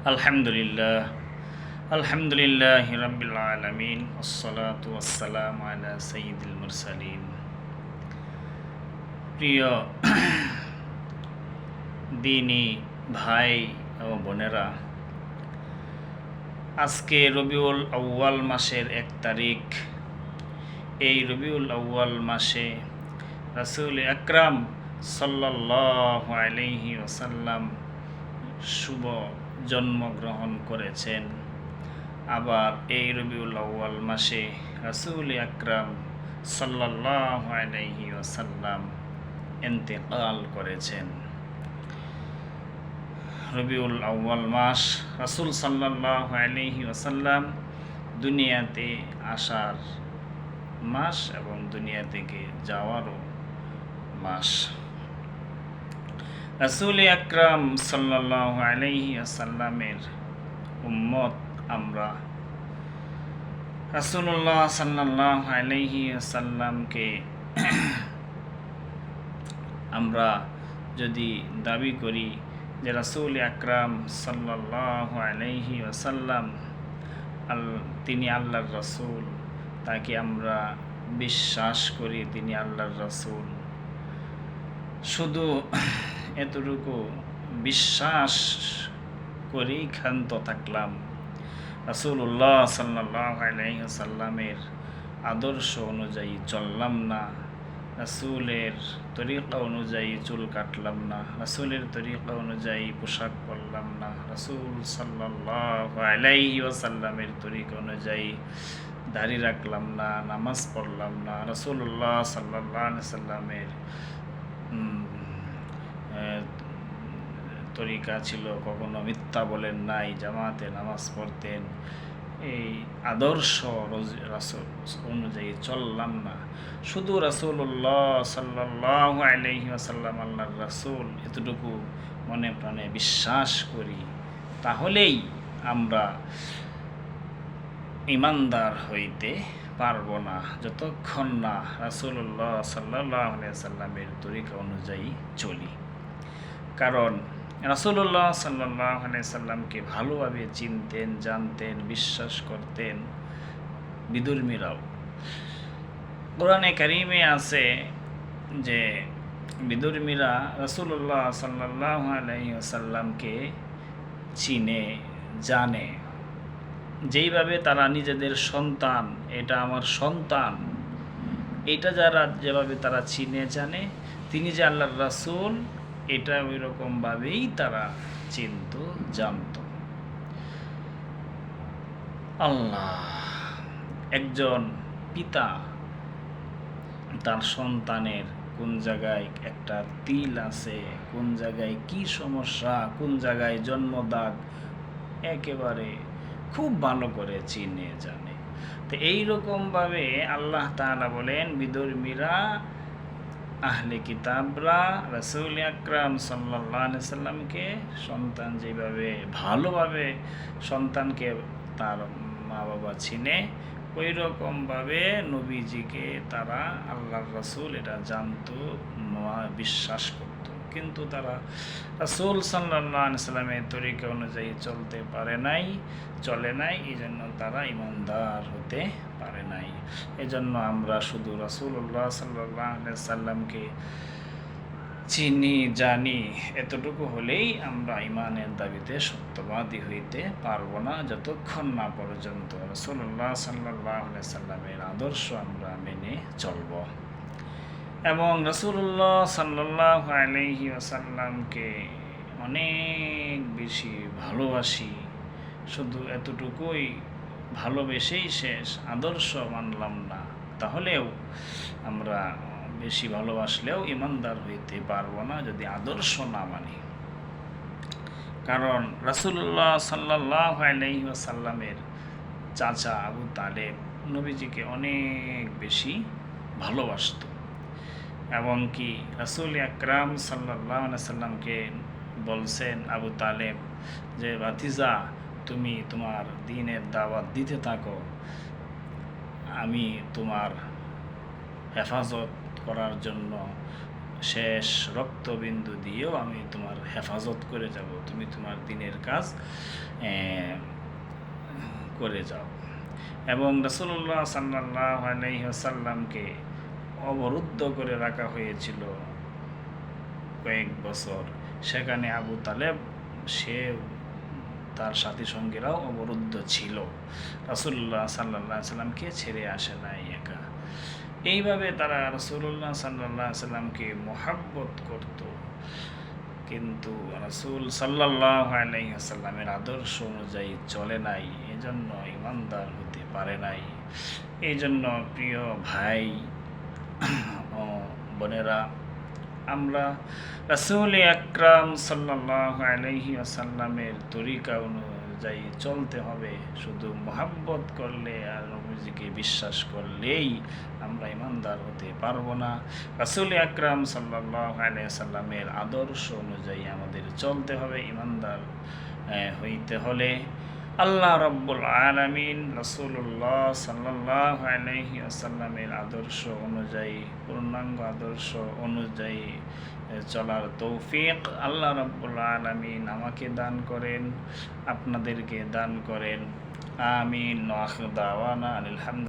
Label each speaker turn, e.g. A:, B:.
A: আলহামদুলিল্লাহ আলহামদুলিল্লাহি রাব্বিল আলামিন ওয়াসসালাতু ওয়াসসালামু আলা সাইয়্যিদিল মুরসালিন। প্রিয় দিনী ভাই ও বোনেরা, আজকে রবিউল আউয়াল মাসের 1 তারিখ। এই রবিউল আউয়াল মাসে রাসূল আকরাম সাল্লাল্লাহু আলাইহি ওয়াসাল্লাম শুভ জন্মগ্রহণ করেছেন। আবার এই রবিউল আউয়াল মাসে রাসূল আকরাম সাল্লাল্লাহু আলাইহি ওয়াসাল্লাম ইন্তেকাল করেছেন। রবিউল আউয়াল মাস রাসূল সাল্লাল্লাহু আলাইহি ওয়াসাল্লাম দুনিয়াতে আসার মাস এবং দুনিয়া থেকে যাওয়ারও মাস। রাসূল আকরাম সাল্লাল্লাহু আলাইহি ওয়াসাল্লামের উম্মত আমরা। রাসূলুল্লাহ সাল্লাল্লাহু আলাইহি ওয়াসাল্লামকে আমরা যদি দাবি করি যে রাসূল আকরাম সাল্লাল্লাহু আলাইহি ওয়াসাল্লাম তিনি আল্লাহর রাসূল, তাকে আমরা বিশ্বাস করি তিনি আল্লাহর রাসূল। শুধু এতটুকু বিশ্বাস করেই ক্ষান্ত থাকলাম, রাসূলুল্লাহ সাল্লাল্লাহু আলাইহি ওয়াসাল্লামের আদর্শ অনুযায়ী চললাম না, রাসূলের তরিকা অনুযায়ী চুল কাটলাম না, রাসূলের তরিকা অনুযায়ী পোশাক পরলাম না, রাসূল সাল্লাল্লাহু আলাইহি ওয়াসাল্লামের তরিকা অনুযায়ী দাড়ি রাখলাম না, নামাজ পড়লাম না, রাসূলুল্লাহ সাল্লাল্লাহু আলাইহি ওয়াসাল্লামের তরিকা ছিল কখনো মিথ্যা বলেন নাই, জামাতে নামাজ পড়তেন, এই আদর্শ রাসূল অনুযায়ী চললাম না। শুধু রাসূলুল্লাহ সাল্লাল্লাহু আলাইহি ওয়াসাল্লাম আল্লাহর রাসূল এতটুকু মনে প্রাণে বিশ্বাস করি, তাহলেই আমরা ঈমানদার হইতে পারবো না যতক্ষণ না রাসূলুল্লাহ সাল্লাল্লাহু আলাইহি ওয়াসাল্লামের তরিকা অনুযায়ী চলি। কারণ রাসূলুল্লাহ সাল্লাল্লাহু আলাইহি ওয়াসাল্লামকে ভালোভাবে চিনতেন, জানতেন, বিশ্বাস করতেন বিদুর্মীরাও। কোরআনে কারিমে আছে যে বিদুর্মীরা রাসূলুল্লাহ সাল্লাল্লাহু আলাইহি ওয়াসাল্লামকে চিনে, জানে, যেইভাবে তারা নিজেদের সন্তান, এটা আমার সন্তান, এটা যারা যেভাবে তারা চিনে জানে তিনি যে আল্লাহর রাসূল, এটা ওই রকমভাবেই তারা চিনত, জানত। আল্লাহ, একজন পিতা তার সন্তানের কোন জায়গায় একটা তিল আছে, কোন জায়গায় কি সমস্যা, কোন জায়গায় জন্মদাগ একেবারে খুব ভালো করে চিনে জানে। তো এইরকমভাবে আল্লাহ তাআলা বলেন বিদুর্মীরা, আহলে কিতাবরা রাসূল আকরাম সাল্লাল্লাহু আলাইহি ওয়াসাল্লামকে সন্তান যেভাবে ভালোভাবে সন্তানকে তার মা বাবা চিনে, ওই রকমভাবে নবীজিকে তারা আল্লাহর রাসূল এটা জানতো, বিশ্বাস করত। কিন্তু তারা রাসূল সাল্লাল্লাহু আলাইহি ওয়াসাল্লামের তরিকা অনুযায়ী চলতে পারে নাই, চলে নাই, এই জন্য তারা ঈমানদার হতে পারে নাই। এজন্য আমরা শুধু রাসূলুল্লাহ সাল্লাল্লাহু আলাইহি ওয়াসাল্লামকে চিনি, জানি, এতটুকু হলেই আমরা ঈমানের দাবিতে সত্যবাদী হইতে পারবো না যতক্ষণ না পর্যন্ত রাসূলুল্লাহ সাল্লাল্লাহু আলাইহি ওয়াসাল্লামের আদর্শ আমরা মেনে চলব। এবং রাসূলুল্লাহ সাল্লাল্লাহু আলাইহি ওয়াসাল্লামকে অনেক বেশি ভালোবাসি, শুধু এতটুকুই ভালোবেসেই শেষ, আদর্শ মানলাম না, তাহলেও আমরা বেশি ভালোবাসলেও ঈমানদার হইতে পারবো না যদি আদর্শ না মানি। কারণ রাসূলুল্লাহ সাল্লাল্লাহু আলাইহি ওয়াসাল্লামের চাচা আবু তালেব নবীজিকে অনেক বেশি ভালোবাসত, এবং কি রাসূল আকরাম সাল্লাল্লাহু আলাইহি ওয়াসাল্লামকে বলছেন আবু তালেব যে, ভাতিজা তুমি তোমার দ্বীনের দাওয়াত দিতে থাকো, আমি তোমার হেফাজত করার জন্য শেষ রক্তবিন্দু দিয়েও আমি তোমার হেফাজত করে যাব, তুমি তোমার দিনের কাজ করে যাও। এবং রাসূলুল্লাহ সাল্লাল্লাহু আলাইহি ওয়াসাল্লামকে অবরুদ্ধ করে রাখা হয়েছিল কয়েক বছর। সেখানে আবু তালেব সে তার সাথী সঙ্গীরাও অবরুদ্ধ ছিল, রাসূলুল্লাহ সাল্লাল্লাহু আলাইহি সাল্লামকে ছেড়ে আসে নাই একা। এইভাবে তারা রাসূলুল্লাহ সাল্লাল্লাহু আলাইহি সাল্লামকে মহাব্বত করত, কিন্তু রাসূল সাল্লাল্লাহু আলাইহি ওয়াসাল্লামের আদর্শ অনুযায়ী চলে নাই, এজন্য ইমানদার হতে পারে নাই। এই জন্য প্রিয় ভাই ও বোনেরা, আমরা রাসূল আকরাম সাল্লাল্লাহু আলাইহি ওয়াসাল্লামের তরিকা অনুযায়ী চলতে হবে। শুধু মহাব্বত করলে আর নবীজিকে বিশ্বাস করলেই আমরা ইমানদার হতে পারবো না। রাসূল আকরাম সাল্লাল্লাহু আলাইহি ওয়াসাল্লামের আদর্শ অনুযায়ী আমাদের চলতে হবে ইমানদার হইতে হলে। আল্লাহ রাব্বুল আলামিন রাসূলুল্লাহ সাল্লাল্লাহু আলাইহি ওয়াসাল্লামের আদর্শ অনুযায়ী, পূর্ণাঙ্গ আদর্শ অনুযায়ী চলার তৌফিক আল্লাহ রাব্বুল আলামিন আমাকে দান করেন, আপনাদেরকে দান করেন। আমিন। ওয়া আখিরু দাওয়ানা আলহামদুলিল্লাহ।